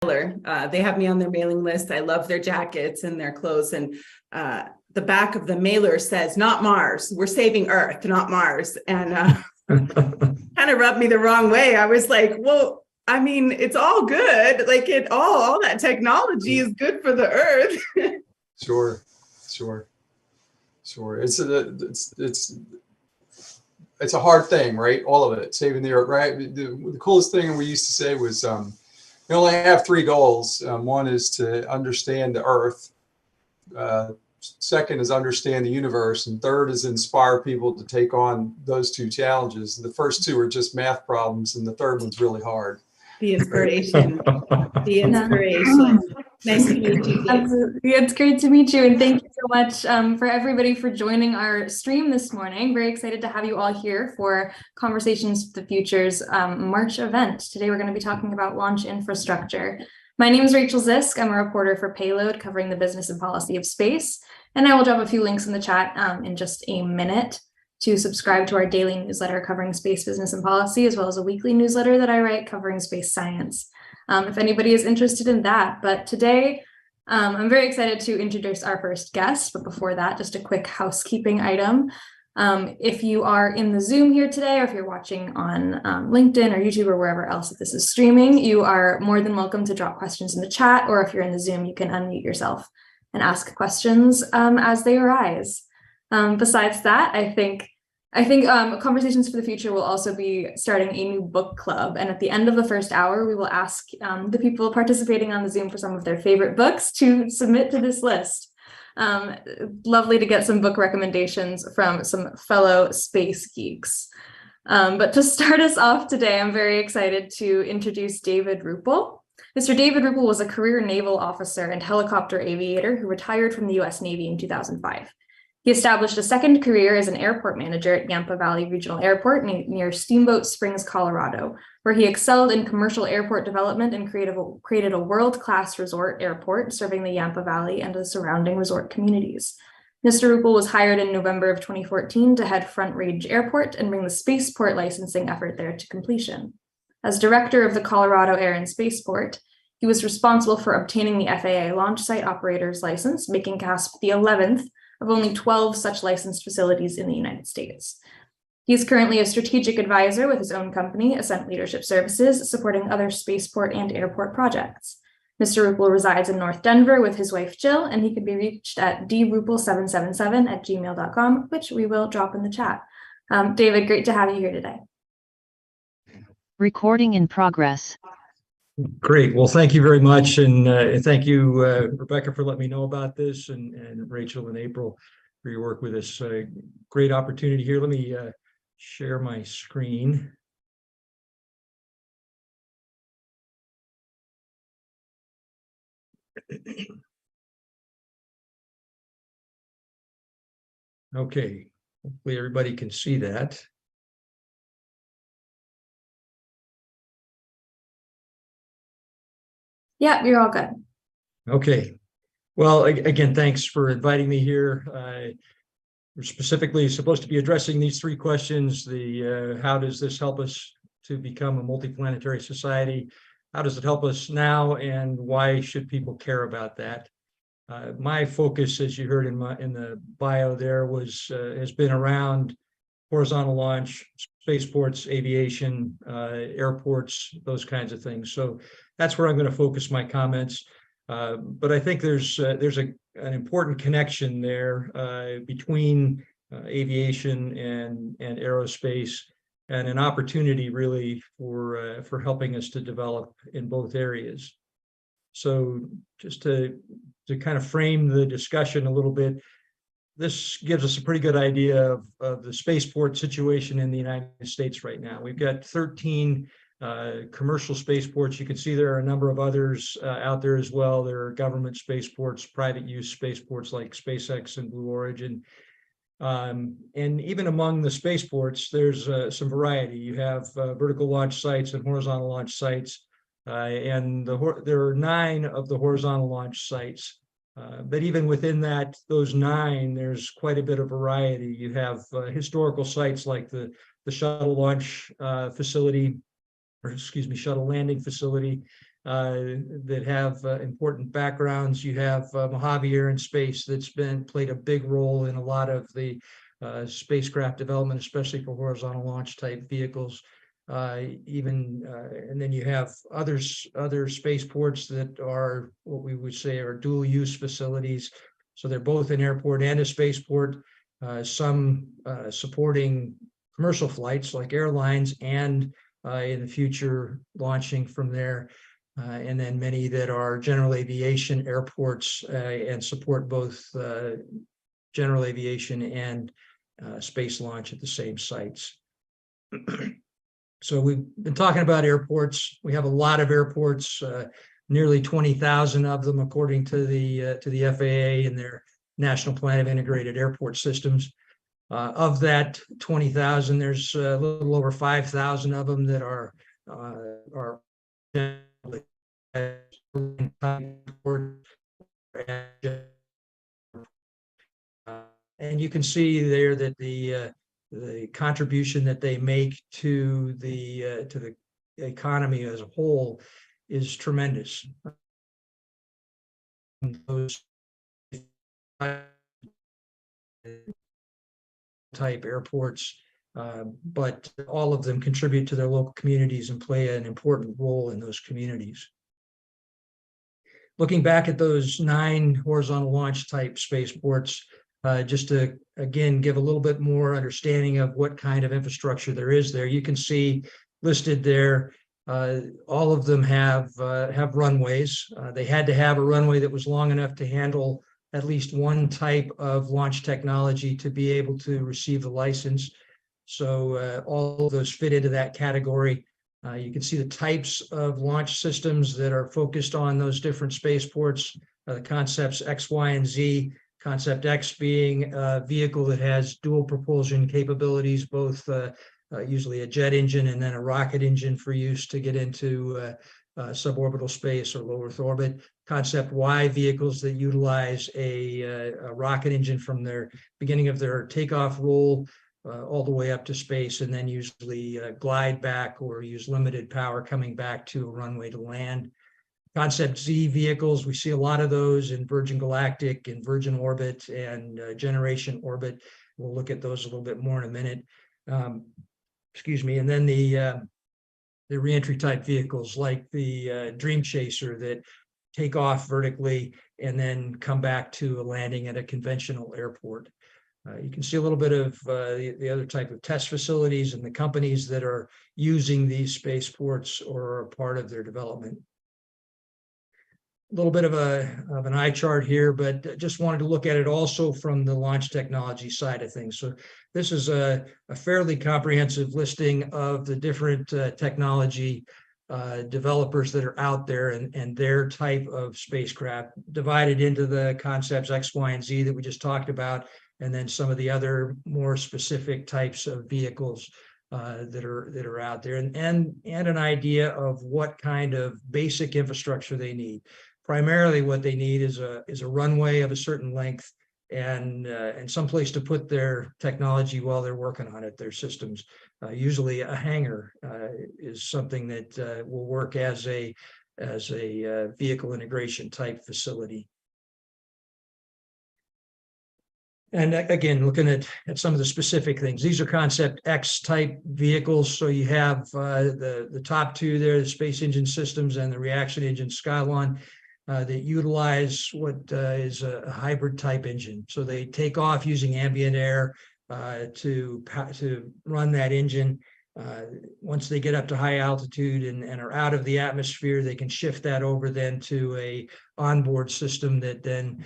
Mailer. They have me on their mailing list. I love their jackets and their clothes. And the back of the mailer says, "Not Mars. We're saving Earth, not Mars." And kind of rubbed me the wrong way. I was like, well, I mean, it's all good. Like all that technology is good for the Earth. Sure. It's a hard thing, right? All of it, saving the Earth, right? The coolest thing we used to say was, we only have three goals. One is to understand the Earth. Second is understand the universe, and third is inspire people to take on those two challenges. The first two are just math problems, and the third one's really hard. The inspiration. The inspiration. Nice to meet you, Dave. Absolutely. It's great to meet you, and thank you so much for everybody for joining our stream this morning. Very excited to have you all here for Conversations with the Future's March event. Today we're going to be talking about launch infrastructure. My name is Rachel Zisk. I'm a reporter for Payload, covering the business and policy of space, and I will drop a few links in the chat in just a minute to subscribe to our daily newsletter covering space business and policy, as well as a weekly newsletter that I write covering space science. If anybody is interested in that. But today, I'm very excited to introduce our first guest. But before that, just a quick housekeeping item. If you are in the Zoom here today, or if you're watching on LinkedIn or YouTube or wherever else that this is streaming, you are more than welcome to drop questions in the chat, or if you're in the Zoom, you can unmute yourself and ask questions as they arise. Besides that, I think Conversations for the Future will also be starting a new book club. And at the end of the first hour, we will ask the people participating on the Zoom for some of their favorite books to submit to this list. Lovely to get some book recommendations from some fellow space geeks. But to start us off today, I'm very excited to introduce David Ruppel. Mr. David Ruppel was a career naval officer and helicopter aviator who retired from the U.S. Navy in 2005. He established a second career as an airport manager at Yampa Valley Regional Airport near Steamboat Springs, Colorado, where he excelled in commercial airport development and created a world-class resort airport serving the Yampa Valley and the surrounding resort communities. Mr. Ruppel was hired in November of 2014 to head Front Range Airport and bring the spaceport licensing effort there to completion. As director of the Colorado Air and Spaceport, he was responsible for obtaining the FAA launch site operator's license, making CASP the 11th of only 12 such licensed facilities in the United States. He is currently a strategic advisor with his own company, Ascent Leadership Services, supporting other spaceport and airport projects. Mr. Ruppel resides in North Denver with his wife, Jill, and he can be reached at druppel777@gmail.com, which we will drop in the chat. David, great to have you here today. Recording in progress. Great. Well, thank you very much. And thank you, Rebecca, for letting me know about this, and Rachel and April for your work with this. Great opportunity here. Let me share my screen. Okay. Hopefully everybody can see that. Yeah, you're all good. Okay. Well, again, thanks for inviting me here. We're specifically supposed to be addressing these three questions. How does this help us to become a multiplanetary society? How does it help us now? And why should people care about that? My focus, as you heard in the bio there, has been around horizontal launch, spaceports, aviation, airports, those kinds of things. So that's where I'm going to focus my comments. But I think there's an important connection there between aviation and aerospace, and an opportunity really for helping us to develop in both areas. So just to kind of frame the discussion a little bit, this gives us a pretty good idea of the spaceport situation in the United States right now. We've got 13 commercial spaceports. You can see there are a number of others out there as well. There are government spaceports, private use spaceports like SpaceX and Blue Origin. And even among the spaceports, there's some variety. You have vertical launch sites and horizontal launch sites. And there are 9 of the horizontal launch sites. But even within those 9, there's quite a bit of variety. You have historical sites like the shuttle launch facility, or excuse me, shuttle landing facility. that have important backgrounds. You have Mojave Air and Space that's played a big role in a lot of the spacecraft development, especially for horizontal launch type vehicles. And then you have other spaceports that are what we would say are dual use facilities. So they're both an airport and a spaceport, some supporting commercial flights like airlines, and in the future launching from there. And then many that are general aviation airports and support both general aviation and space launch at the same sites. So we've been talking about airports. We have a lot of airports, nearly 20,000 of them, according to the FAA and their National Plan of Integrated Airport Systems. Of that 20,000, there's a little over 5,000 of them that are and you can see there that the contribution that they make to the economy as a whole is tremendous. Those type airports, but all of them contribute to their local communities and play an important role in those communities. Looking back at those 9 horizontal launch type spaceports, just to, again, give a little bit more understanding of what kind of infrastructure there is there. You can see listed there, all of them have runways. They had to have a runway that was long enough to handle at least one type of launch technology to be able to receive the license. So all of those fit into that category. You can see the types of launch systems that are focused on those different spaceports, the concepts X, Y, and Z. Concept X being a vehicle that has dual propulsion capabilities, both usually a jet engine and then a rocket engine for use to get into suborbital space or low Earth orbit. Concept Y, vehicles that utilize a rocket engine from their beginning of their takeoff roll all the way up to space, and then usually glide back or use limited power coming back to a runway to land. Concept Z vehicles, we see a lot of those in Virgin Galactic and Virgin Orbit and Generation Orbit. We'll look at those a little bit more in a minute. Excuse me. And then the reentry type vehicles like the Dream Chaser that take off vertically and then come back to a landing at a conventional airport. You can see a little bit of the other type of test facilities and the companies that are using these spaceports or are part of their development. A little bit of an eye chart here, but just wanted to look at it also from the launch technology side of things. So this is a fairly comprehensive listing of the different technology developers that are out there and their type of spacecraft, divided into the concepts X, Y, and Z that we just talked about, and then some of the other more specific types of vehicles that are out there, and an idea of what kind of basic infrastructure they need. Primarily, what they need is a runway of a certain length and some place to put their technology while they're working on it, their systems. Usually, a hangar is something that will work as a vehicle integration type facility. And again, looking at some of the specific things, these are Concept X type vehicles. So you have the top two there, the Space Engine Systems and the Reaction Engine Skylon. That utilize what is a hybrid type engine. So they take off using ambient air to run that engine. Once they get up to high altitude and are out of the atmosphere, they can shift that over then to a onboard system that then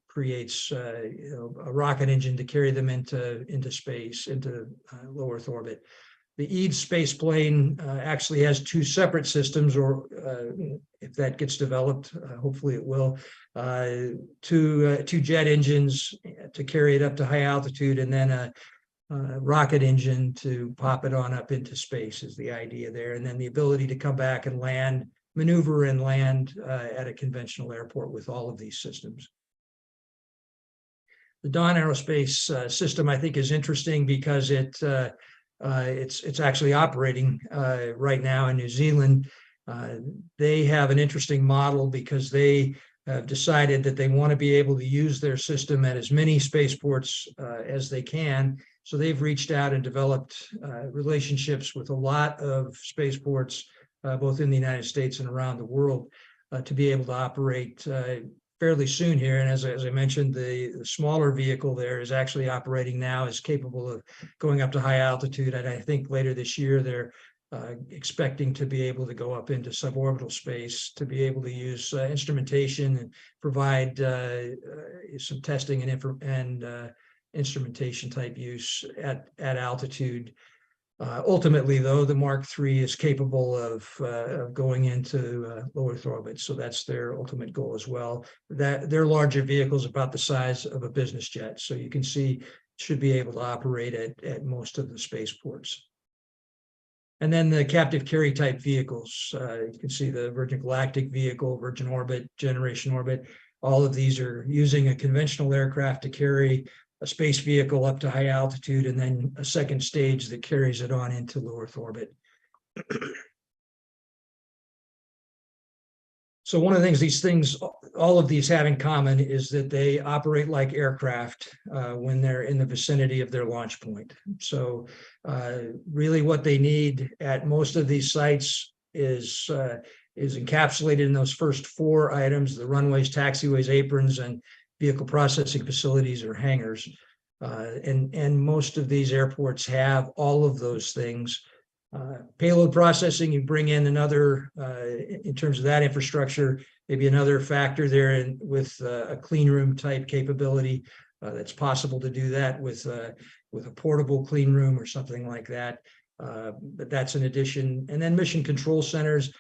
creates a rocket engine to carry them into space, into low Earth orbit. The EADS space plane actually has 2 separate systems, or if that gets developed, hopefully it will, 2 jet engines to carry it up to high altitude, and then a rocket engine to pop it on up into space is the idea there. And then the ability to come back and land, maneuver and land at a conventional airport with all of these systems. The Dawn Aerospace system, I think, is interesting because it's actually operating right now in New Zealand. They have an interesting model because they have decided that they want to be able to use their system at as many spaceports as they can. So they've reached out and developed relationships with a lot of spaceports, both in the United States and around the world, to be able to operate fairly soon here. And as I mentioned, the smaller vehicle there is actually operating now, is capable of going up to high altitude. And I think later this year, they're expecting to be able to go up into suborbital space, to be able to use instrumentation and provide some testing and instrumentation type use at altitude. Ultimately, though, the Mark III is capable of going into low Earth orbit, so that's their ultimate goal as well. That their larger vehicles about the size of a business jet, so you can see should be able to operate at most of the spaceports. And then the captive carry type vehicles, you can see the Virgin Galactic vehicle, Virgin Orbit, Generation Orbit. All of these are using a conventional aircraft to carry a space vehicle up to high altitude, and then a second stage that carries it on into low Earth orbit. So one of the things all of these have in common is that they operate like aircraft when they're in the vicinity of their launch point. So really what they need at most of these sites is encapsulated in those first four items: the runways, taxiways, aprons, and vehicle processing facilities or hangars. And most of these airports have all of those things. Payload processing, you bring in another, in terms of that infrastructure, maybe another factor there with a clean room type capability. That's possible to do that with a portable clean room or something like that. But that's an addition. And then mission control centers,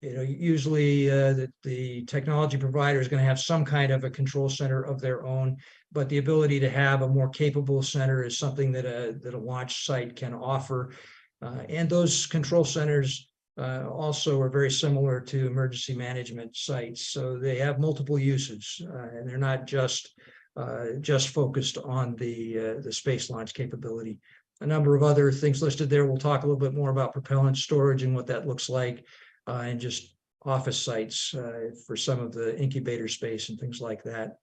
usually the technology provider is going to have some kind of a control center of their own, but the ability to have a more capable center is something that a launch site can offer. And those control centers also are very similar to emergency management sites. So they have multiple uses, and they're not just focused on the space launch capability. A number of other things listed there. We'll talk a little bit more about propellant storage and what that looks like, and just office sites for some of the incubator space and things like that.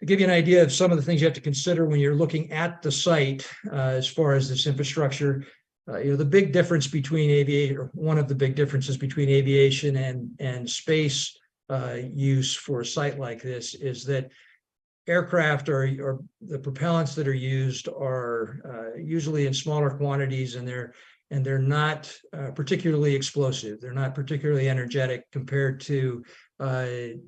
To give you an idea of some of the things you have to consider when you're looking at the site as far as this infrastructure, the big difference between aviation, or one of the big differences between aviation and space use for a site like this, is that aircraft or the propellants that are used are usually in smaller quantities, and they're not particularly explosive. They're not particularly energetic compared to the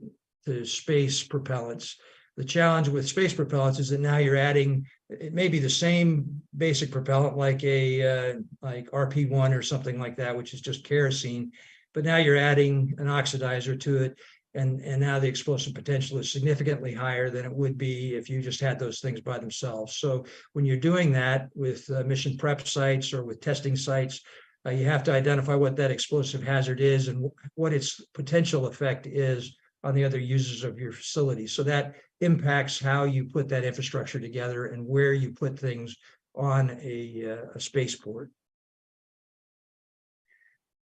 space propellants. The challenge with space propellants is that now you're adding, it may be the same basic propellant like like RP1 or something like that, which is just kerosene, but now you're adding an oxidizer to it, and now the explosive potential is significantly higher than it would be if you just had those things by themselves. So when you're doing that with mission prep sites or with testing sites, you have to identify what that explosive hazard is and what its potential effect is on the other users of your facility. So that impacts how you put that infrastructure together and where you put things on a spaceport.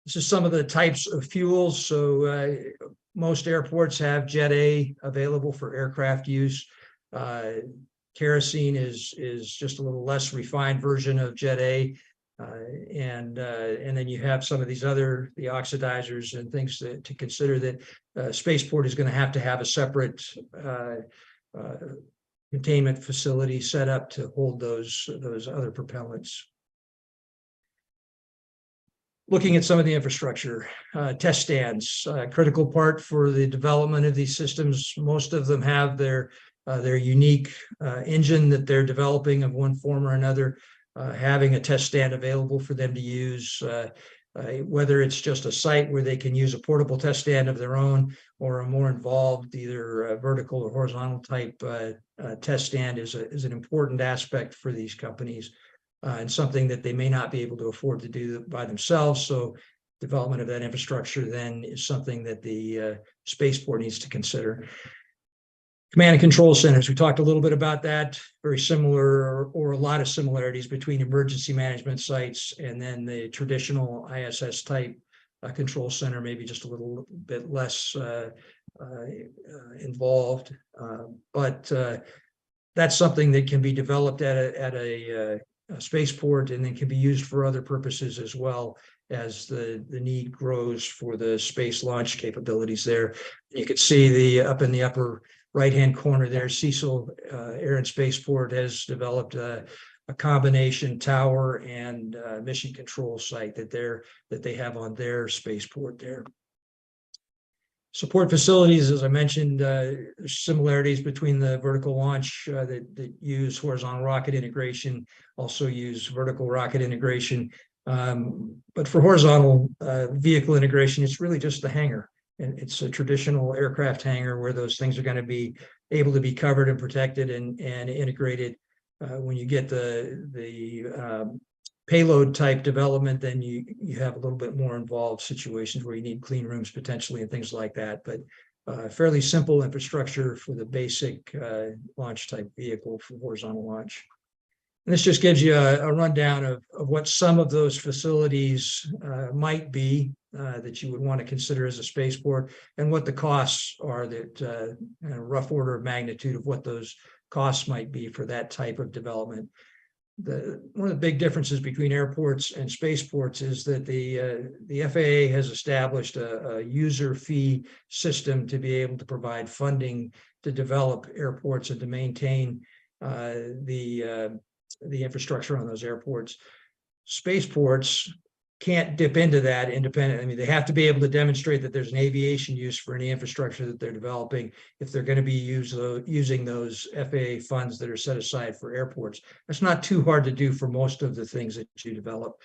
This is some of the types of fuels. So most airports have Jet A available for aircraft use. Kerosene is just a little less refined version of Jet A. And then you have some of these the oxidizers and things to consider. That spaceport is going to have a separate containment facility set up to hold those other propellants. Looking at some of the infrastructure, test stands, critical part for the development of these systems. Most of them have their unique engine that they're developing of one form or another. Having a test stand available for them to use, whether it's just a site where they can use a portable test stand of their own, or a more involved, either vertical or horizontal type test stand, is an important aspect for these companies, and something that they may not be able to afford to do by themselves. So development of that infrastructure then is something that the spaceport needs to consider. Command and control centers, we talked a little bit about that. Very similar, or a lot of similarities between emergency management sites and then the traditional ISS type control center, maybe just a little bit less involved. But that's something that can be developed at a spaceport and then can be used for other purposes as well as the need grows for the space launch capabilities there. You can see up in the upper right-hand corner there, Cecil Air and Spaceport has developed a combination tower and mission control site that they have on their spaceport there. Support facilities, as I mentioned, similarities between the vertical launch that use horizontal rocket integration, also use vertical rocket integration. But for horizontal vehicle integration, it's really just the hangar. And it's a traditional aircraft hangar where those things are going to be able to be covered and protected and integrated. When you get the payload type development, then you have a little bit more involved situations where you need clean rooms potentially and things like that. But fairly simple infrastructure for the basic launch type vehicle for horizontal launch. And this just gives you a rundown of what some of those facilities might be that you would want to consider as a spaceport, and what the costs are, that a rough order of magnitude of what those costs might be for that type of development. One of the big differences between airports and spaceports is that the FAA has established a user fee system to be able to provide funding to develop airports and to maintain the infrastructure on those airports. Spaceports can't dip into that independently. I mean, they have to be able to demonstrate that there's an aviation use for any infrastructure that they're developing if they're going to be using those FAA funds that are set aside for airports. That's not too hard to do for most of the things that you develop.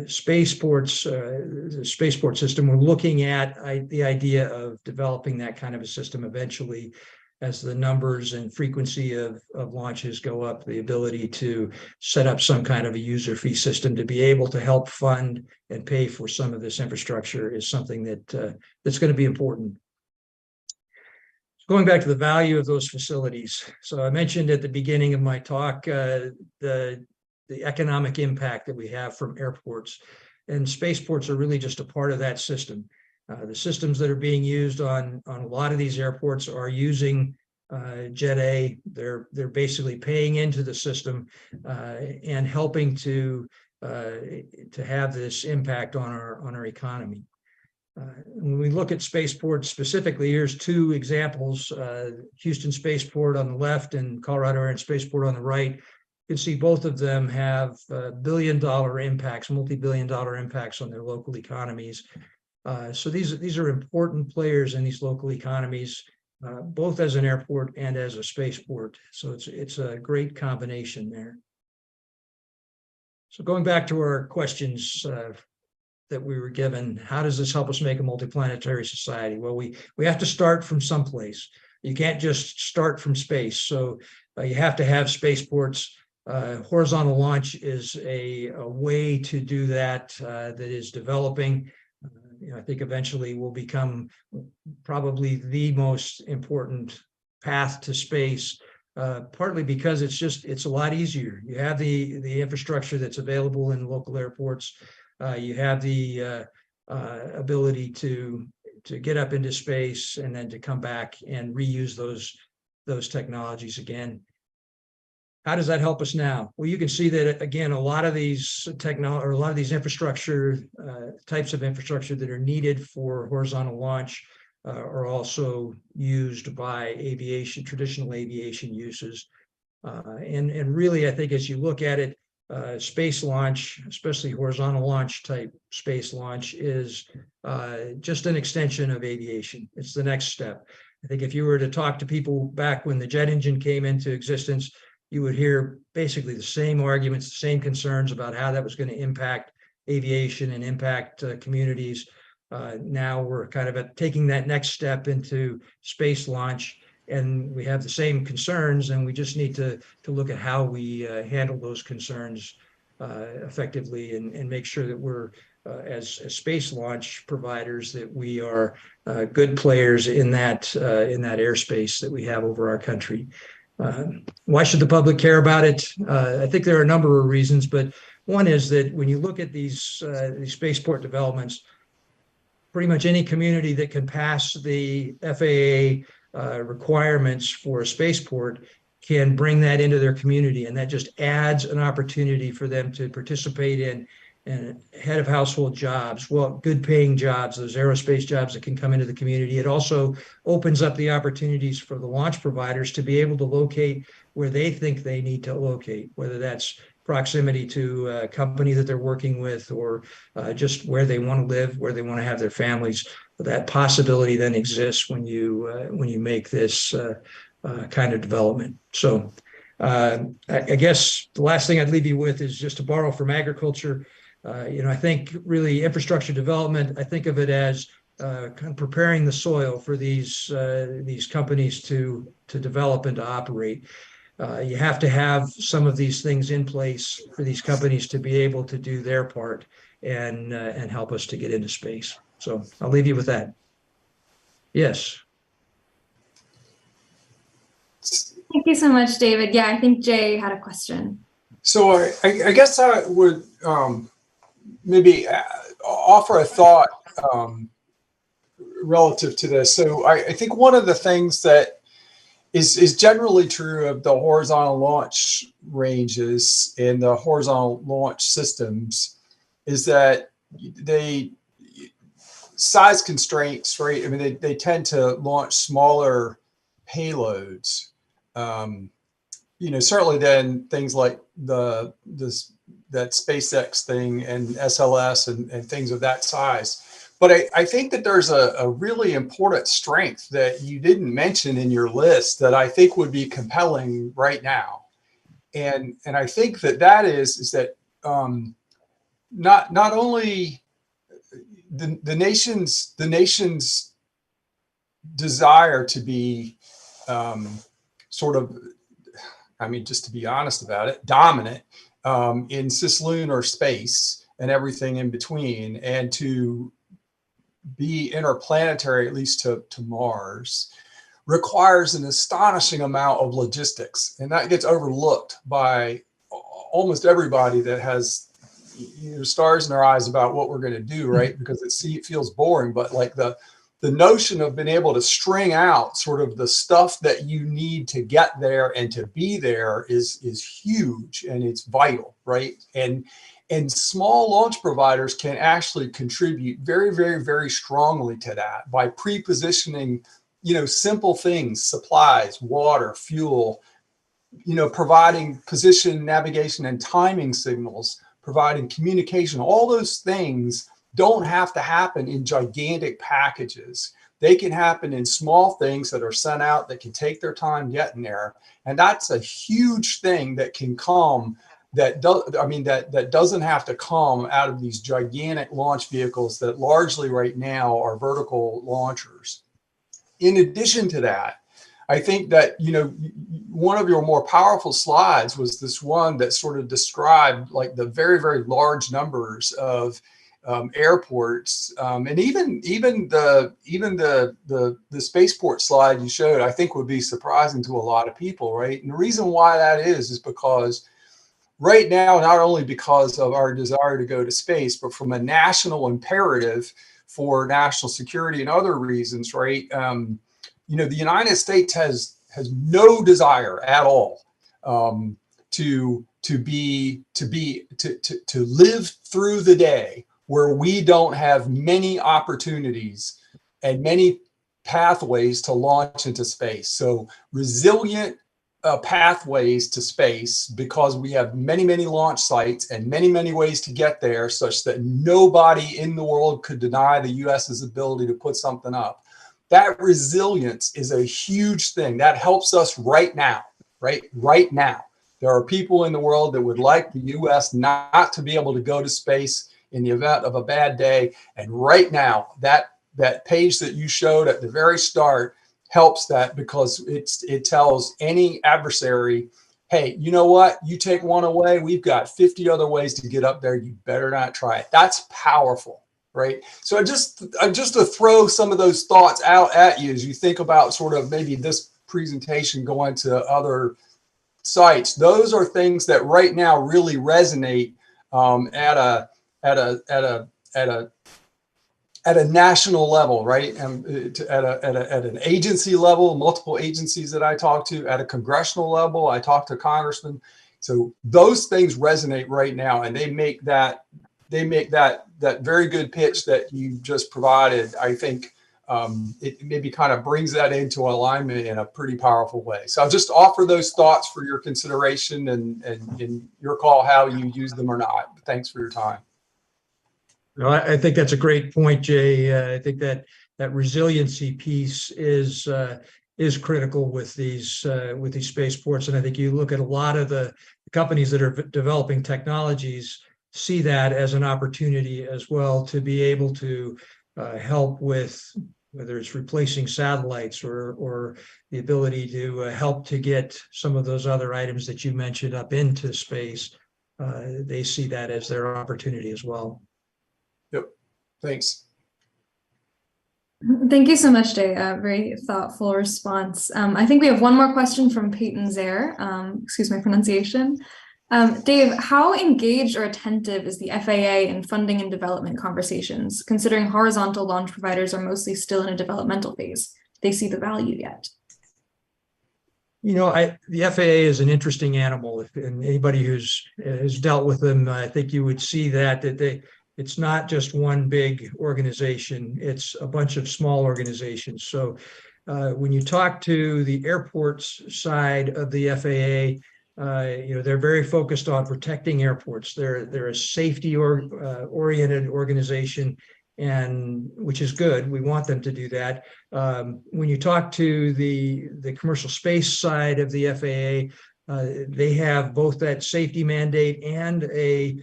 Spaceports, the spaceport system, we're looking at the idea of developing that kind of a system eventually, as the numbers and frequency of launches go up, the ability to set up some kind of a user fee system to be able to help fund and pay for some of this infrastructure is something that's going to be important. Going back to the value of those facilities. So I mentioned at the beginning of my talk the economic impact that we have from airports, and spaceports are really just a part of that system. The systems that are being used on a lot of these airports are using Jet A. They're basically paying into the system and helping to have this impact on our economy. When we look at spaceports specifically, here's two examples: Houston Spaceport on the left and Colorado Air and Spaceport on the right. You can see both of them have billion-dollar impacts, multi-billion-dollar impacts on their local economies. So these are important players in these local economies, both as an airport and as a spaceport. So it's a great combination there. So going back to our questions that we were given, how does this help us make a multiplanetary society? Well, we have to start from someplace. You can't just start from space. So you have to have spaceports. Horizontal launch is a way to do that that is developing. I think eventually will become probably the most important path to space, partly because it's a lot easier. You have the infrastructure that's available in local airports. You have the ability to get up into space and then to come back and reuse those technologies again. How does that help us now? Well, you can see that again, a lot of these infrastructure types of infrastructure that are needed for horizontal launch are also used by aviation, traditional aviation uses. And really, I think as you look at it, space launch, especially horizontal launch type space launch, is just an extension of aviation. It's the next step. I think if you were to talk to people back when the jet engine came into existence, you would hear basically the same arguments, the same concerns about how that was going to impact aviation and impact communities. Now we're kind of taking that next step into space launch, and we have the same concerns, and we just need to look at how we handle those concerns effectively and make sure that we're, as space launch providers, that we are good players in that airspace that we have over our country. Why should the public care about it? I think there are a number of reasons, but one is that when you look at these spaceport developments, pretty much any community that can pass the FAA requirements for a spaceport can bring that into their community, and that just adds an opportunity for them to participate in and head of household jobs, well, good paying jobs, those aerospace jobs that can come into the community. It also opens up the opportunities for the launch providers to be able to locate where they think they need to locate, whether that's proximity to a company that they're working with, or just where they want to live, where they want to have their families. That possibility then exists when you make this kind of development. So I guess the last thing I'd leave you with is just to borrow from agriculture. I think really infrastructure development, I think of it as kind of preparing the soil for these companies to develop and to operate. You have to have some of these things in place for these companies to be able to do their part and help us to get into space. So I'll leave you with that. Yes. Thank you so much, David. Yeah, I think Jay had a question. So I guess I would maybe offer a thought relative to this. So I think one of the things that is generally true of the horizontal launch ranges and the horizontal launch systems is that they size constraints, right? I mean, they tend to launch smaller payloads. Certainly then things like that SpaceX thing and SLS and things of that size. But I think that there's a really important strength that you didn't mention in your list that I think would be compelling right now. And I think that is that not only the nation's desire to be just to be honest about it, dominant in cislunar space and everything in between, and to be interplanetary, at least to Mars, requires an astonishing amount of logistics. And that gets overlooked by almost everybody that has stars in their eyes about what we're going to do, right? Because it feels boring, but like the notion of being able to string out sort of the stuff that you need to get there and to be there is huge, and it's vital, right? And small launch providers can actually contribute very, very, very strongly to that by pre-positioning, simple things, supplies, water, fuel, providing position, navigation, and timing signals, providing communication. All those things don't have to happen in gigantic packages. They can happen in small things that are sent out that can take their time getting there. And that's a huge thing that can come that doesn't have to come out of these gigantic launch vehicles that largely right now are vertical launchers. In addition to that, I think that, one of your more powerful slides was this one that sort of described like the very, very large numbers of airports, and even the spaceport slide you showed, I think would be surprising to a lot of people, right? And the reason why that is because right now, not only because of our desire to go to space, but from a national imperative for national security and other reasons, right? The United States has no desire at all to live through the day where we don't have many opportunities and many pathways to launch into space. So resilient pathways to space, because we have many, many launch sites and many, many ways to get there, such that nobody in the world could deny the US's ability to put something up. That resilience is a huge thing that helps us right now, right? Right now. There are people in the world that would like the US not to be able to go to space in the event of a bad day. And right now, that page that you showed at the very start helps that, because it tells any adversary, hey, you know what? You take one away, we've got 50 other ways to get up there. You better not try it. That's powerful, right? So just to throw some of those thoughts out at you as you think about sort of maybe this presentation going to other sites. Those are things that right now really resonate at a at a national level, right? And at an agency level, multiple agencies that I talk to, at a congressional level, I talk to congressmen. So those things resonate right now, and they make that very good pitch that you just provided. I think it maybe kind of brings that into alignment in a pretty powerful way. So I'll just offer those thoughts for your consideration, and your call how you use them or not. Thanks for your time. No, I think that's a great point, Jay. I think that resiliency piece is critical with these spaceports, and I think you look at a lot of the companies that are developing technologies see that as an opportunity as well to be able to help with whether it's replacing satellites or the ability to help to get some of those other items that you mentioned up into space. They see that as their opportunity as well. Yep. Thanks. Thank you so much, Jay. Very thoughtful response. I think we have one more question from Peyton Zaire. Excuse my pronunciation. Dave, how engaged or attentive is the FAA in funding and development conversations, considering horizontal launch providers are mostly still in a developmental phase? Do they see the value yet? You know, the FAA is an interesting animal, and anybody who's dealt with them, I think you would see that it's not just one big organization, it's a bunch of small organizations. So when you talk to the airports side of the FAA, they're very focused on protecting airports. They're a safety oriented organization, and which is good. We want them to do that. When you talk to the commercial space side of the FAA, they have both that safety mandate and a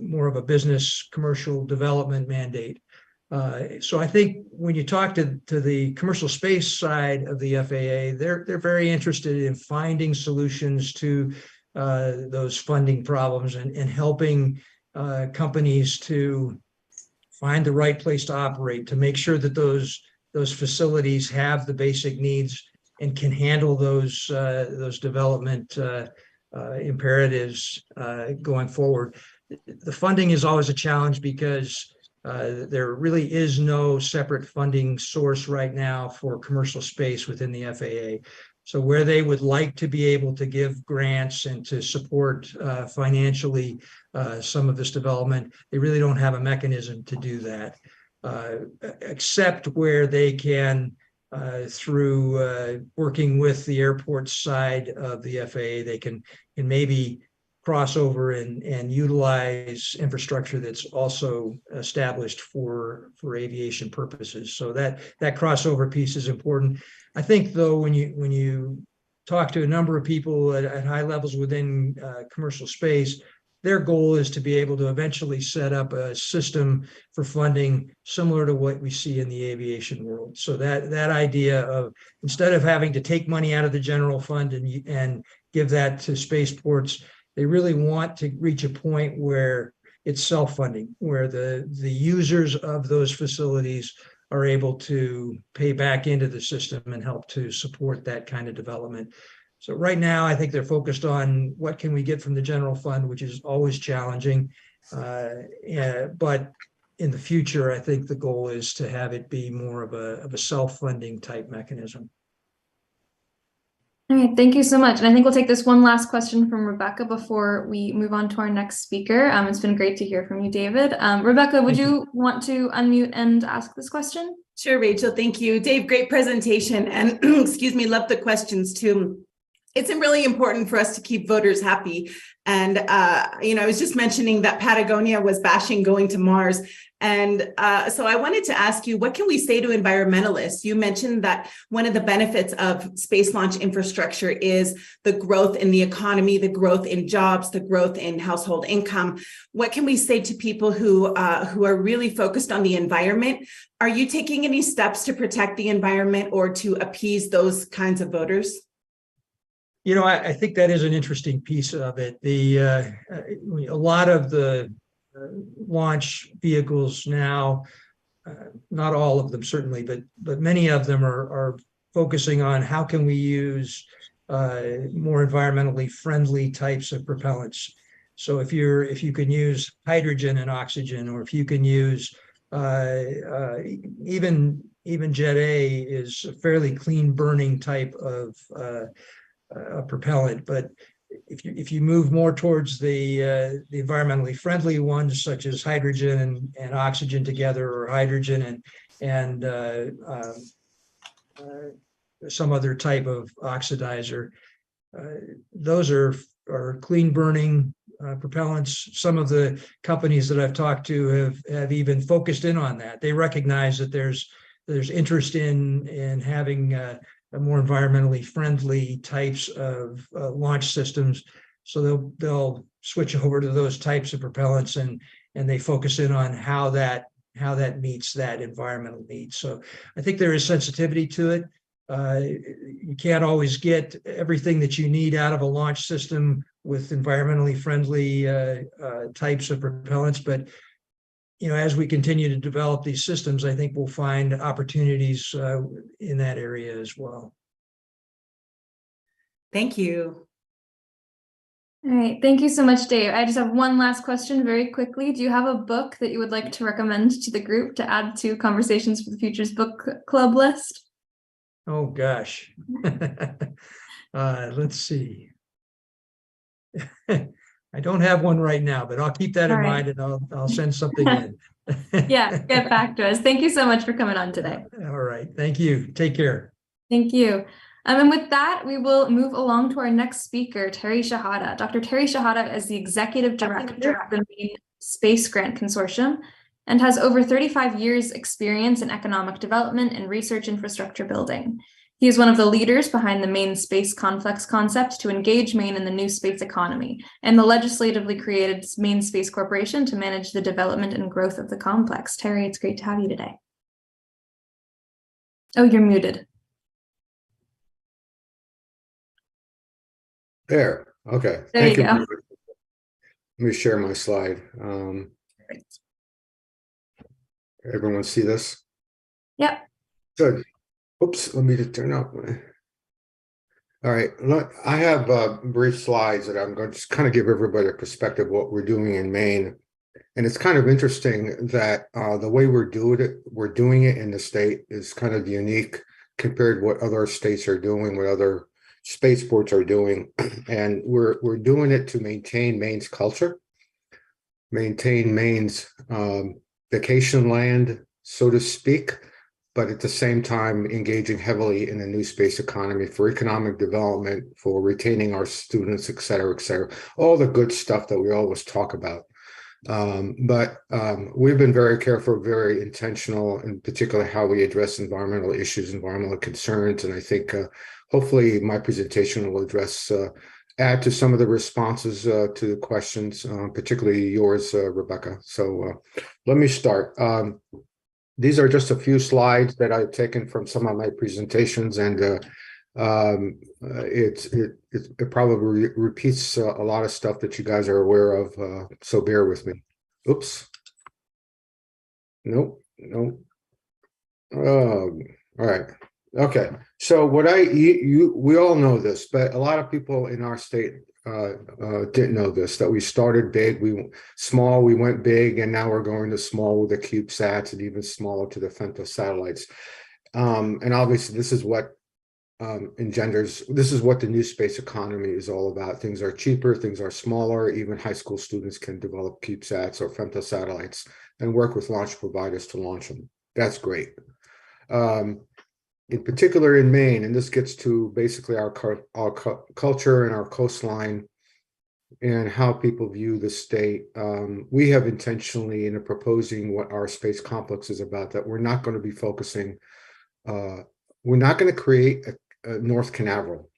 more of a business commercial development mandate. So I think when you talk to the commercial space side of the FAA, they're very interested in finding solutions to those funding problems and helping companies to find the right place to operate, to make sure that those facilities have the basic needs and can handle those development imperatives going forward. The funding is always a challenge because there really is no separate funding source right now for commercial space within the FAA. So where they would like to be able to give grants and to support financially some of this development, they really don't have a mechanism to do that, except where they can, through working with the airport side of the FAA, they can maybe cross over and utilize infrastructure that's also established for aviation purposes. So that crossover piece is important. I think, though, when you talk to a number of people at high levels within commercial space, their goal is to be able to eventually set up a system for funding similar to what we see in the aviation world. So that idea of, instead of having to take money out of the general fund and give that to spaceports, they really want to reach a point where it's self-funding, where the users of those facilities are able to pay back into the system and help to support that kind of development. So right now, I think they're focused on what can we get from the general fund, which is always challenging. But in the future, I think the goal is to have it be more of a self-funding type mechanism. All right, thank you so much. And I think we'll take this one last question from Rebecca before we move on to our next speaker. It's been great to hear from you, David. Rebecca, would you want to unmute and ask this question? Sure, Rachel, thank you. Dave, great presentation. And excuse me, love the questions too. It's really important for us to keep voters happy. And, I was just mentioning that Patagonia was bashing going to Mars. And so I wanted to ask you, what can we say to environmentalists? You mentioned that one of the benefits of space launch infrastructure is the growth in the economy, the growth in jobs, the growth in household income. What can we say to people who are really focused on the environment? Are you taking any steps to protect the environment or to appease those kinds of voters? I think that is an interesting piece of it. A lot of the launch vehicles now, not all of them certainly, but many of them are focusing on how can we use more environmentally friendly types of propellants. So if you can use hydrogen and oxygen, or if you can use Even Jet A is a fairly clean burning type of propellant, but if you move more towards the environmentally friendly ones, such as hydrogen and oxygen together, or hydrogen and some other type of oxidizer, those are clean burning propellants. Some of the companies that I've talked to have even focused in on that. They recognize that there's interest in having more environmentally friendly types of launch systems. So they'll switch over to those types of propellants, and they focus in on how that meets that environmental need. So I think there is sensitivity to it. You can't always get everything that you need out of a launch system with environmentally friendly types of propellants, but as we continue to develop these systems, I think we'll find opportunities in that area as well. Thank you. All right, thank you so much, Dave. I just have one last question very quickly. Do you have a book that you would like to recommend to the group to add to Conversations for the Futures book club list? Oh gosh. Let's see. I don't have one right now, but I'll keep that in mind, and I'll send something in. Yeah, get back to us. Thank you so much for coming on today. All right. Thank you. Take care. Thank you. And with that, we will move along to our next speaker, Terry Shahada. Dr. Terry Shahada is the Executive Director of the Maine Space Grant Consortium and has over 35 years experience in economic development and research infrastructure building. He is one of the leaders behind the Maine Space Complex concept to engage Maine in the new space economy and the legislatively created Maine Space Corporation to manage the development and growth of the complex. Terry, it's great to have you today. Oh, you're muted. There. Okay. There Thank you you. go. Let me share my slide. Everyone see this? Yep. Good. Oops, let me just turn up. All right. Look, I have brief slides that I'm going to just kind of give everybody a perspective of what we're doing in Maine. And it's kind of interesting that the way we're doing it in the state is kind of unique compared to what other states are doing, what other spaceports are doing. And we're doing it to maintain Maine's culture, maintain Maine's vacation land, so to speak, but at the same time engaging heavily in the new space economy for economic development, for retaining our students, et cetera, all the good stuff that we always talk about. But we've been very careful, very intentional, in particular how we address environmental issues, environmental concerns, and I think hopefully my presentation will add to some of the responses to the questions, particularly yours, Rebecca. So let me start. These are just a few slides that I've taken from some of my presentations, and it probably repeats a lot of stuff that you guys are aware of, so bear with me. Oops. Nope. All right. Okay. So what we all know this, but a lot of people in our state didn't know this, that we started big, we went big, and now we're going to small with the CubeSats and even smaller to the femtosatellites. And obviously this is what this is what the new space economy is all about. Things are cheaper, things are smaller, even high school students can develop CubeSats or femtosatellites and work with launch providers to launch them. That's great. In particular in Maine, and this gets to basically our culture and our coastline and how people view the state. We have intentionally, in proposing what our space complex is about, that we're not going to be focusing, we're not going to create a North Canaveral.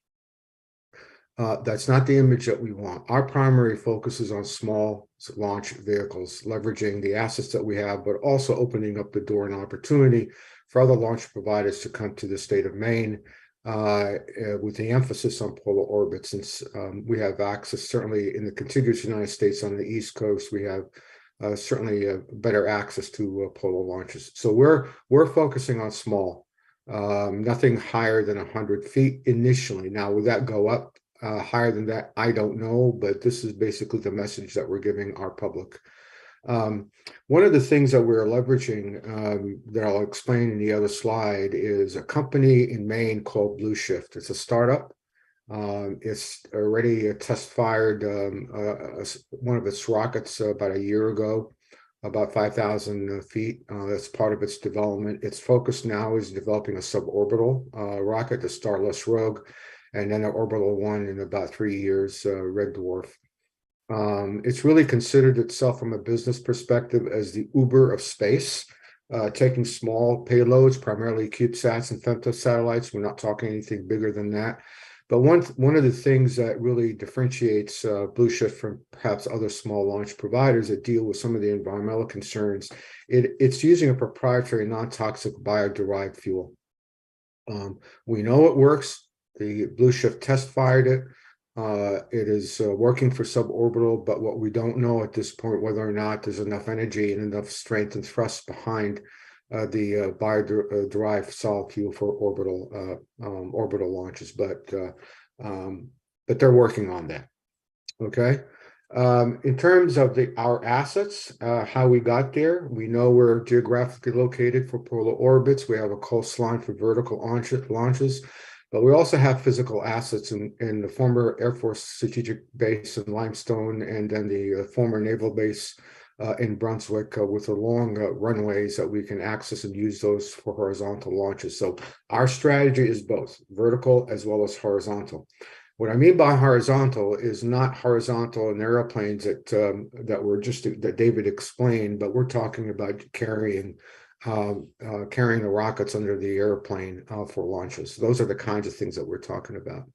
That's not the image that we want. Our primary focus is on small launch vehicles, leveraging the assets that we have, but also opening up the door and opportunity for other launch providers to come to the state of Maine, with the emphasis on polar orbit, since we have access, certainly in the contiguous United States on the East Coast, we have certainly better access to polar launches. So we're focusing on small, nothing higher than 100 feet initially. Now, will that go up higher than that? I don't know, but this is basically the message that we're giving our public. One of the things that we're leveraging that I'll explain in the other slide is a company in Maine called Blue Shift. It's a startup. It's already test fired one of its rockets about a year ago, about 5,000 feet. That's part of its development. Its focus now is developing a suborbital rocket, the Starless Rogue, and then an orbital one in about 3 years, Red Dwarf. It's really considered itself from a business perspective as the Uber of space, taking small payloads, primarily CubeSats and femtosatellites. We're not talking anything bigger than that. But one of the things that really differentiates Blue Shift from perhaps other small launch providers that deal with some of the environmental concerns, it's using a proprietary non-toxic bio-derived fuel. We know it works. The Blue Shift test fired it. It is working for suborbital, but what we don't know at this point whether or not there's enough energy and enough strength and thrust behind the bio-derived solid fuel for orbital launches, but they're working on that. Okay. In terms of our assets, how we got there, we know we're geographically located for polar orbits. We have a coastline for vertical launches. But we also have physical assets in the former Air Force Strategic Base in Limestone, and then the former Naval Base in Brunswick with the long runways that we can access and use those for horizontal launches. So our strategy is both vertical as well as horizontal. What I mean by horizontal is not horizontal in airplanes that David explained, but we're talking about carrying the rockets under the airplane for launches. Those are the kinds of things that we're talking about.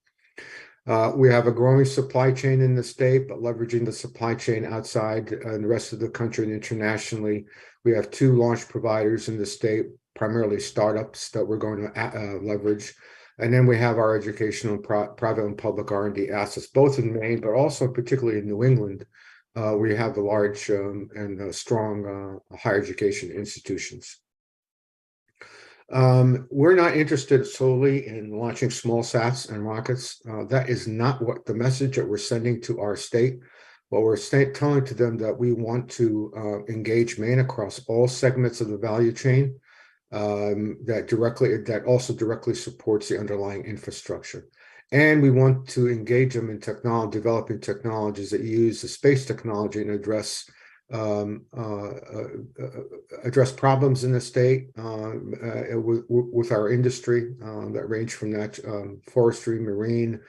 We have a growing supply chain in the state, but leveraging the supply chain outside and the rest of the country and internationally. We have 2 launch providers in the state, primarily startups that we're going to leverage. And then we have our educational, private and public R&D assets, both in Maine, but also particularly in New England. We have the large and strong higher education institutions. We're not interested solely in launching small sats and rockets. That is not what the message that we're sending to our state. But we're telling to them that we want to engage Maine across all segments of the value chain that also directly supports the underlying infrastructure. And we want to engage them in developing technologies that use the space technology and address problems in the state with our industry that range from that forestry, marine,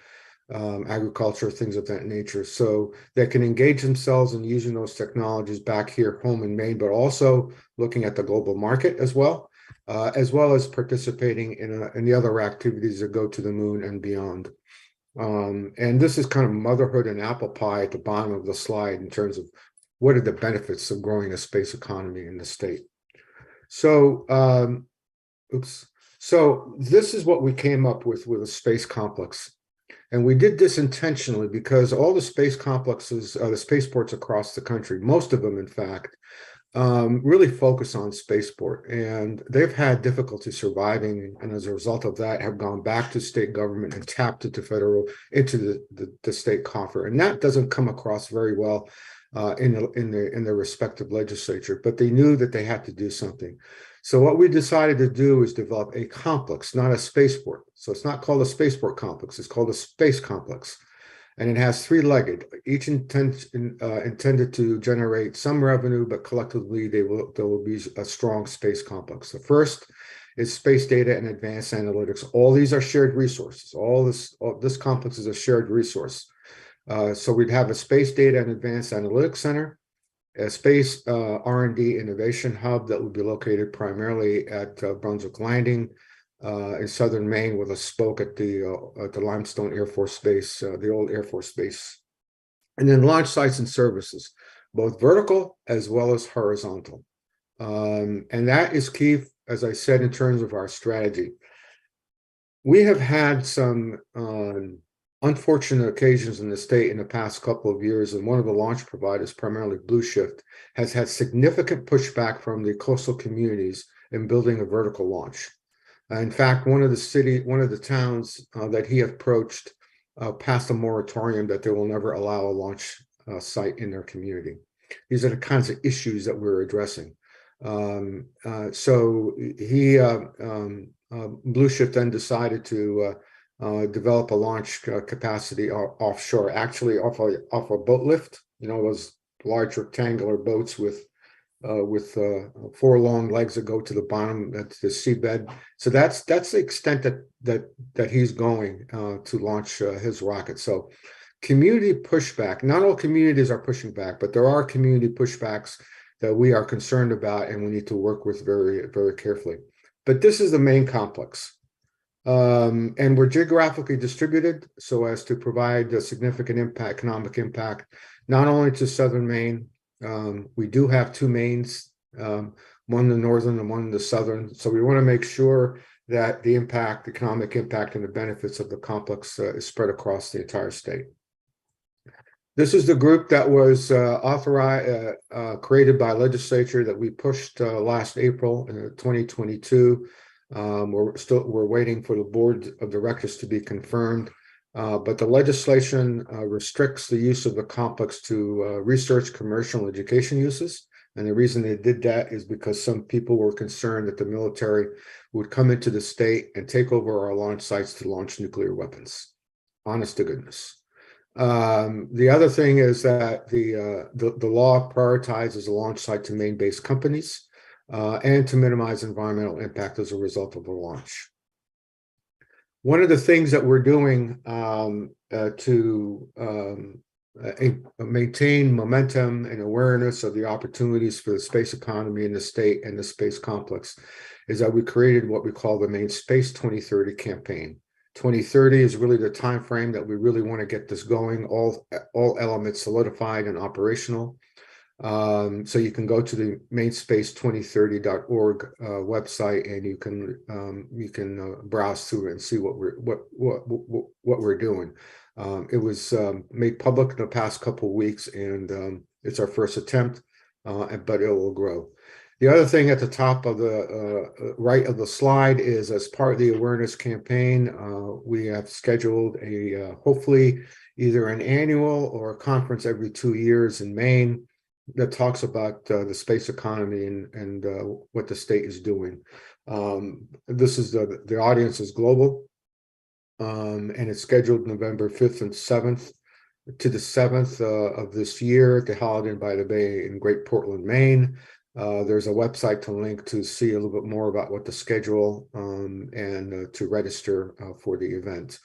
agriculture, things of that nature. So they can engage themselves in using those technologies back here home in Maine, but also looking at the global market as well as participating in the other activities that go to the moon and beyond. And this is kind of motherhood and apple pie at the bottom of the slide in terms of what are the benefits of growing a space economy in the state. So, So this is what we came up with a space complex. And we did this intentionally because all the space complexes, the spaceports across the country, most of them, in fact, really focus on spaceport, and they've had difficulty surviving, and as a result of that have gone back to state government and tapped into the state coffer, and that doesn't come across very well in the respective legislature, but they knew that they had to do something. So what we decided to do is develop a complex, not a spaceport. So it's not called a spaceport complex, it's called a space complex. And it has 3-legged, each intended to generate some revenue, but collectively there will be a strong space complex. The first is space data and advanced analytics. All these are shared resources. All this complex is a shared resource. So we'd have a space data and advanced analytics center, a space R&D innovation hub that would be located primarily at Brunswick Landing, in southern Maine, with a spoke at the Limestone Air Force Base, the old Air Force Base, and then launch sites and services, both vertical as well as horizontal. And that is key, as I said, in terms of our strategy. We have had some unfortunate occasions in the state in the past couple of years, and one of the launch providers, primarily Blue Shift, has had significant pushback from the coastal communities in building a vertical launch. In fact, one of the towns that he approached passed a moratorium that they will never allow a launch site in their community. These are the kinds of issues that we're addressing. So Blue Shift then decided to develop a launch capacity offshore, actually off a boat lift. You know, those large rectangular boats with 4 long legs that go to the bottom, that's the seabed. So that's the extent that he's going to launch his rocket. So community pushback. Not all communities are pushing back, but there are community pushbacks that we are concerned about, and we need to work with very, very carefully. But this is the main complex. And we're geographically distributed so as to provide a significant impact, economic impact, not only to southern Maine. We do have 2 mains, one in the northern and one in the southern. So we want to make sure that the impact, economic impact, and the benefits of the complex is spread across the entire state. This is the group that was authorized, created by legislature that we pushed last April in 2022. We're waiting for the board of directors to be confirmed, but the legislation restricts the use of the complex to research, commercial, and education uses. And the reason they did that is because some people were concerned that the military would come into the state and take over our launch sites to launch nuclear weapons. Honest to goodness. The other thing is that the law prioritizes a launch site to Maine-based companies and to minimize environmental impact as a result of the launch. One of the things that we're doing to maintain momentum and awareness of the opportunities for the space economy in the state and the space complex is that we created what we call the Maine Space 2030 campaign. 2030 is really the time frame that we really want to get this going, all elements solidified and operational. So you can go to the mainspace2030.org website, and you can browse through it and see what we're doing. It was made public in the past couple of weeks, and it's our first attempt, but it will grow. The other thing at the top of the right of the slide is, as part of the awareness campaign, we have scheduled a hopefully either an annual or a conference every 2 years in Maine that talks about the space economy and what the state is doing. This is the audience is global, and it's scheduled November 5th and 7th to the 7th of this year at the Holiday Inn by the Bay in Great Portland, Maine. There's a website to link to see a little bit more about what the schedule and to register for the event.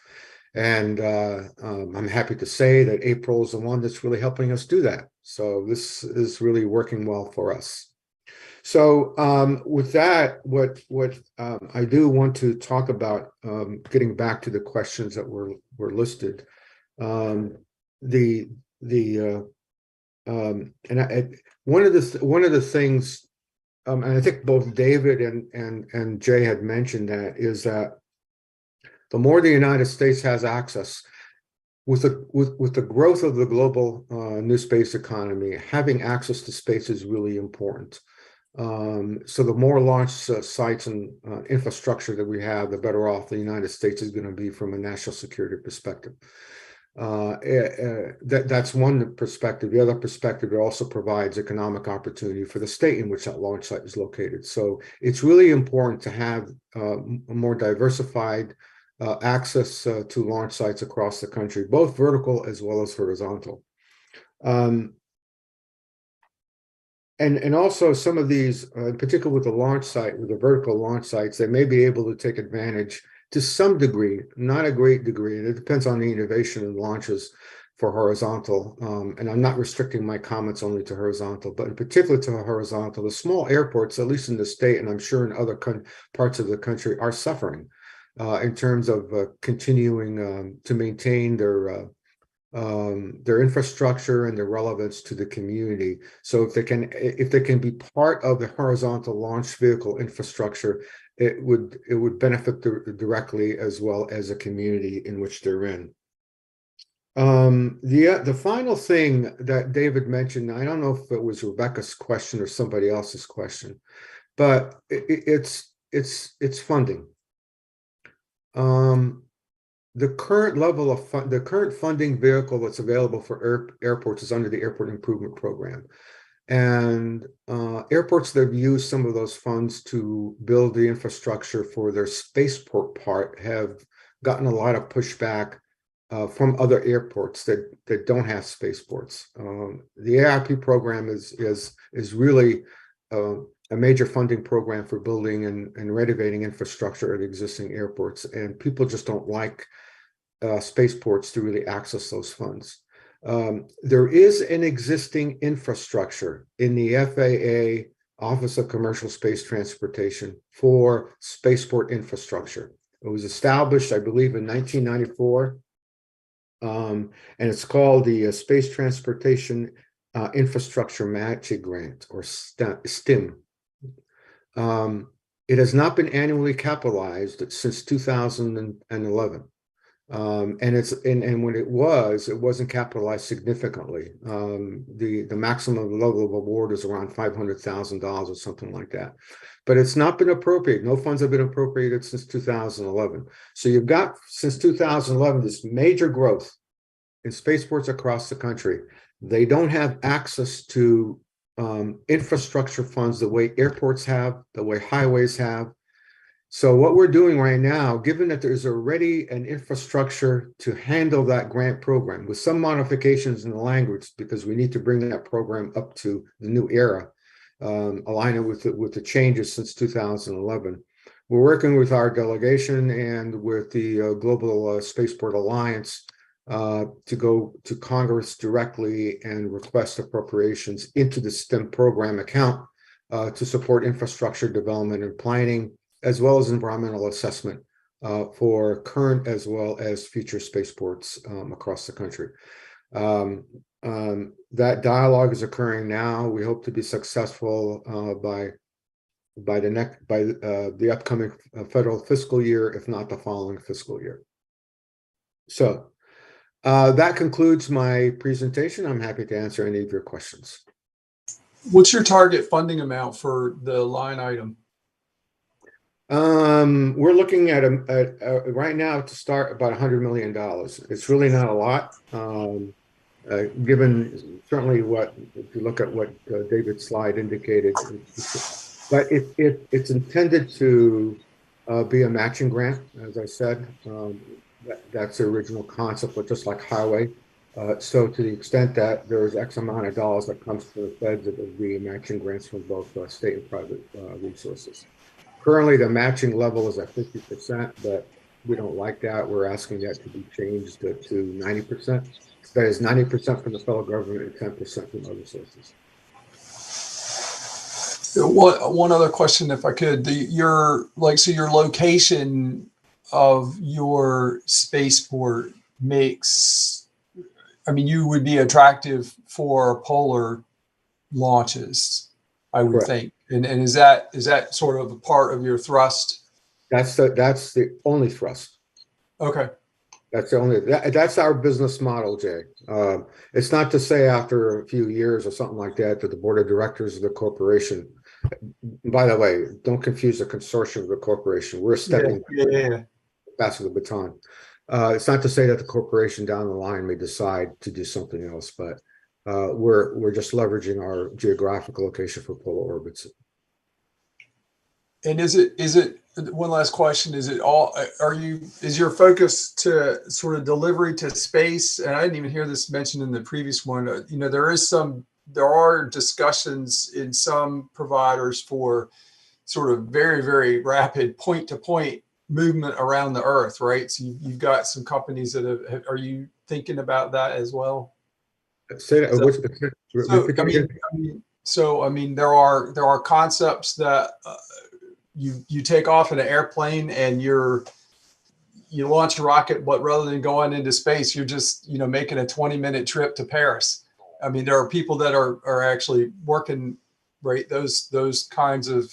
And I'm happy to say that April is the one that's really helping us do that. So this is really working well for us. So with that, what I do want to talk about, getting back to the questions that were listed, one of the things, and I think both David and Jay had mentioned that, is that the more the United States has access, with the growth of the global new space economy, having access to space is really important. So the more launch sites and infrastructure that we have, the better off the United States is going to be from a national security perspective. That's one perspective. The other perspective, it also provides economic opportunity for the state in which that launch site is located. So it's really important to have a more diversified access to launch sites across the country, both vertical as well as horizontal. And also some of these, in particular with the launch site, with the vertical launch sites, they may be able to take advantage to some degree, not a great degree, and it depends on the innovation and launches for horizontal. And I'm not restricting my comments only to horizontal, but in particular to horizontal. The small airports, at least in the state, and I'm sure in other parts of the country, are suffering in terms of continuing to maintain their infrastructure and their relevance to the community. So if they can be part of the horizontal launch vehicle infrastructure, it would benefit directly as well as a community in which they're in. The final thing that David mentioned, I don't know if it was Rebecca's question or somebody else's question, but it's funding. the current level of the current funding vehicle that's available for airports is under the Airport Improvement Program. And airports that have used some of those funds to build the infrastructure for their spaceport part have gotten a lot of pushback from other airports that don't have spaceports. The AIP program is really a major funding program for building and renovating infrastructure at existing airports, and people just don't like spaceports to really access those funds. There is an existing infrastructure in the FAA Office of Commercial Space Transportation for spaceport infrastructure. It was established, I believe, in 1994, and it's called the Space Transportation Infrastructure Matching Grant, or STIM. It has not been annually capitalized since 2011. And when it wasn't capitalized significantly. The maximum level of award is around $500,000 or something like that. But it's not been appropriated. No funds have been appropriated since 2011. So you've got, since 2011, this major growth in spaceports across the country. They don't have access to infrastructure funds the way airports have, the way highways have. So what we're doing right now, given that there's already an infrastructure to handle that grant program with some modifications in the language, because we need to bring that program up to the new era, align it with the changes since 2011. We're working with our delegation and with the Global Spaceport Alliance to go to Congress directly and request appropriations into the STEM program account to support infrastructure development and planning, as well as environmental assessment for current as well as future spaceports across the country. That dialogue is occurring now. We hope to be successful by the upcoming federal fiscal year, if not the following fiscal year. So that concludes my presentation. I'm happy to answer any of your questions. What's your target funding amount for the line item? We're looking at right now to start about $100 million. It's really not a lot, given certainly what, if you look at what David's slide indicated, but it's intended to be a matching grant, as I said. That's the original concept, but just like highway. So to the extent that there's X amount of dollars that comes to the feds, it will be matching grants from both state and private resources. Currently, the matching level is at 50%, but we don't like that. We're asking that to be changed to 90%. That is 90% from the federal government and 10% from other sources. One other question, if I could, your location of your spaceport makes, I mean, you would be attractive for polar launches, I would think. And is that sort of a part of your thrust? That's the only thrust. Okay. That's our business model, Jay. It's not to say after a few years or something like that the board of directors of the corporation. By the way, don't confuse the consortium of the corporation. We're stepping back to the baton. It's not to say that the corporation down the line may decide to do something else, but we're just leveraging our geographic location for polar orbits. And is it one last question? Is your focus to sort of delivery to space? And I didn't even hear this mentioned in the previous one. You know, there are discussions in some providers for sort of very, very rapid point-to-point movement around the Earth, right? So you've got some companies that are you thinking about that as well? Say that. I mean, there are concepts that you take off in an airplane and you launch a rocket, but rather than going into space, you're just making a 20-minute trip to Paris. I mean, there are people that are actually working, right? Those kinds of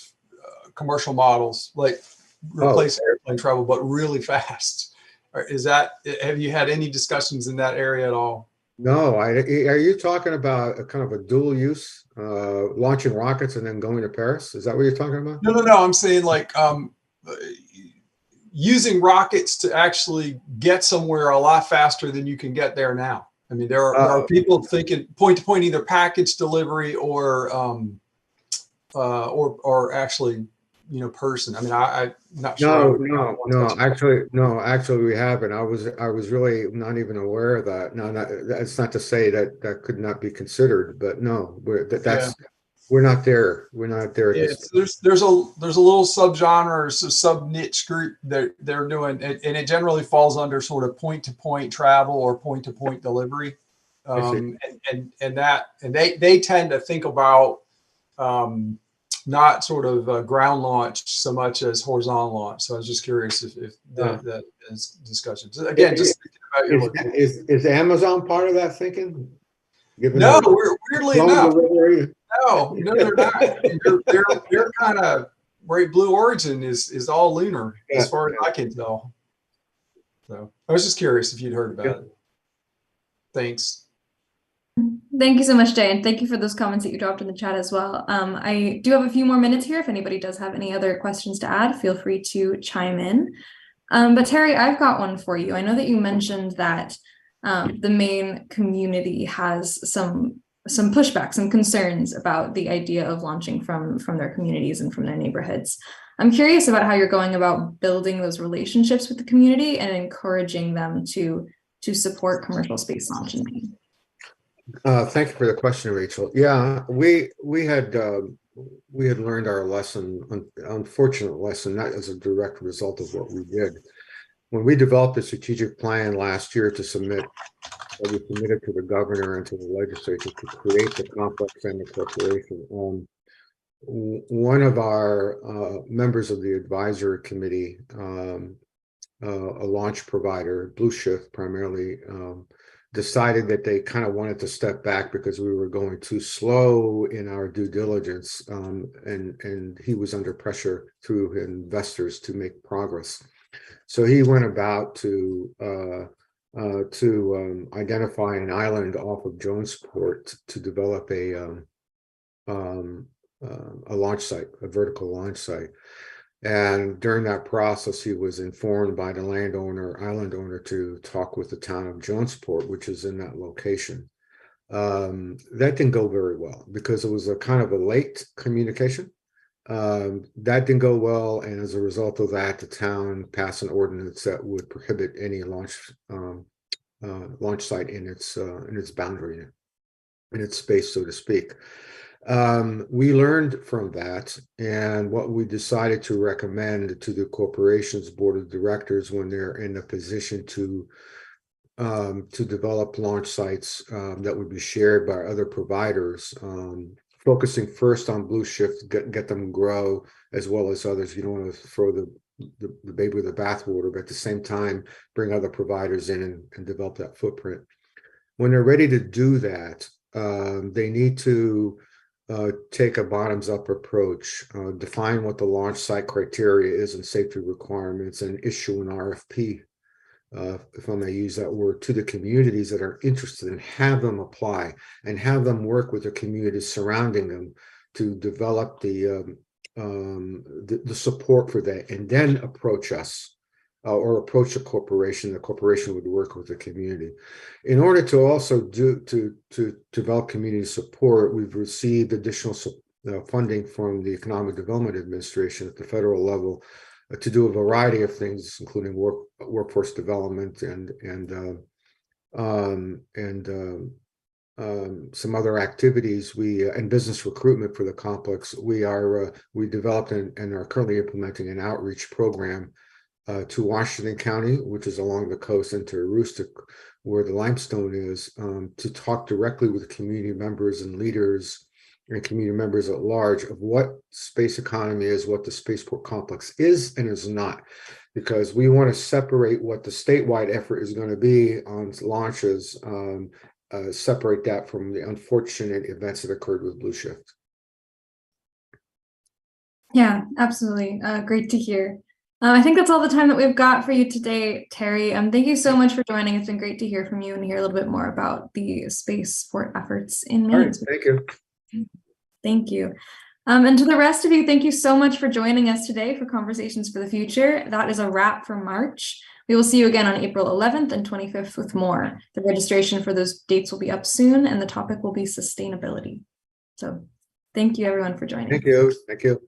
commercial models, like replace airplane travel, but really fast. Have you had any discussions in that area at all? No, are you talking about a kind of a dual use, launching rockets and then going to Paris? Is that what you're talking about? No. I'm saying like, using rockets to actually get somewhere a lot faster than you can get there now. I mean, there are people thinking point to point, either package delivery or actually, person. I mean, I'm not sure. Actually, we haven't. I was really not even aware of that. No, that's not to say that that could not be considered, but no, we're not there. We're not there. There's a little subgenre or sub niche group that they're doing, and it generally falls under sort of point to point travel or point to point delivery. And they tend to think about not sort of ground launch so much as horizontal launch. So I was just curious if that is discussion. Again, just thinking about is Amazon part of that thinking? No, weirdly enough. No, they're not. They're kind of right. Blue Origin is all lunar, as far as I can tell. So I was just curious if you'd heard about it. Thanks. Thank you so much, Jay, and thank you for those comments that you dropped in the chat as well. I do have a few more minutes here. If anybody does have any other questions to add, feel free to chime in. But Terry, I've got one for you. I know that you mentioned that the Maine community has some pushback, some concerns about the idea of launching from their communities and from their neighborhoods. I'm curious about how you're going about building those relationships with the community and encouraging them to support commercial space launch in Maine. Thank you for the question, Rachel. Yeah, we had learned our lesson, unfortunate lesson, not as a direct result of what we did. When we developed a strategic plan last year we submitted to the governor and to the legislature to create the complex and the corporation. One of our members of the advisory committee, a launch provider, Blue Shift primarily, decided that they kind of wanted to step back because we were going too slow in our due diligence, and he was under pressure through investors to make progress. So he went about to identify an island off of Jonesport to develop a launch site, a vertical launch site. And during that process, he was informed by the island owner, to talk with the town of Jonesport, which is in that location. That didn't go very well because it was a kind of a late communication. That didn't go well, and as a result of that, the town passed an ordinance that would prohibit any launch site in its boundary, in its space, so to speak. We learned from that, and what we decided to recommend to the corporation's board of directors when they're in a position to develop launch sites that would be shared by other providers, focusing first on Blue Shift, get them grow, as well as others. You don't want to throw the baby with the bathwater, but at the same time bring other providers in and develop that footprint. When they're ready to do that, they need to take a bottoms-up approach, define what the launch site criteria is and safety requirements, and issue an RFP, if I may use that word, to the communities that are interested, and have them apply and have them work with the communities surrounding them to develop the support for that, and then approach us. Or approach a corporation. The corporation would work with the community. In order to also to develop community support, we've received additional funding from the Economic Development Administration at the federal level to do a variety of things, including workforce development and some other activities. And business recruitment for the complex. We developed and are currently implementing an outreach program to Washington County, which is along the coast, and to Aroostook, where the limestone is, to talk directly with community members and leaders and community members at large of what space economy is, what the spaceport complex is and is not, because we want to separate what the statewide effort is going to be on launches, separate that from the unfortunate events that occurred with Blue Shift. Yeah, absolutely. Great to hear. I think that's all the time that we've got for you today, Terry. Thank you so much for joining. It's been great to hear from you and hear a little bit more about the spaceport efforts in Maine. All right, thank you. Thank you. And to the rest of you, thank you so much for joining us today for Conversations for the Future. That is a wrap for March. We will see you again on April 11th and 25th with more. The registration for those dates will be up soon, and the topic will be sustainability. So thank you everyone for joining. Thank you. Thank you.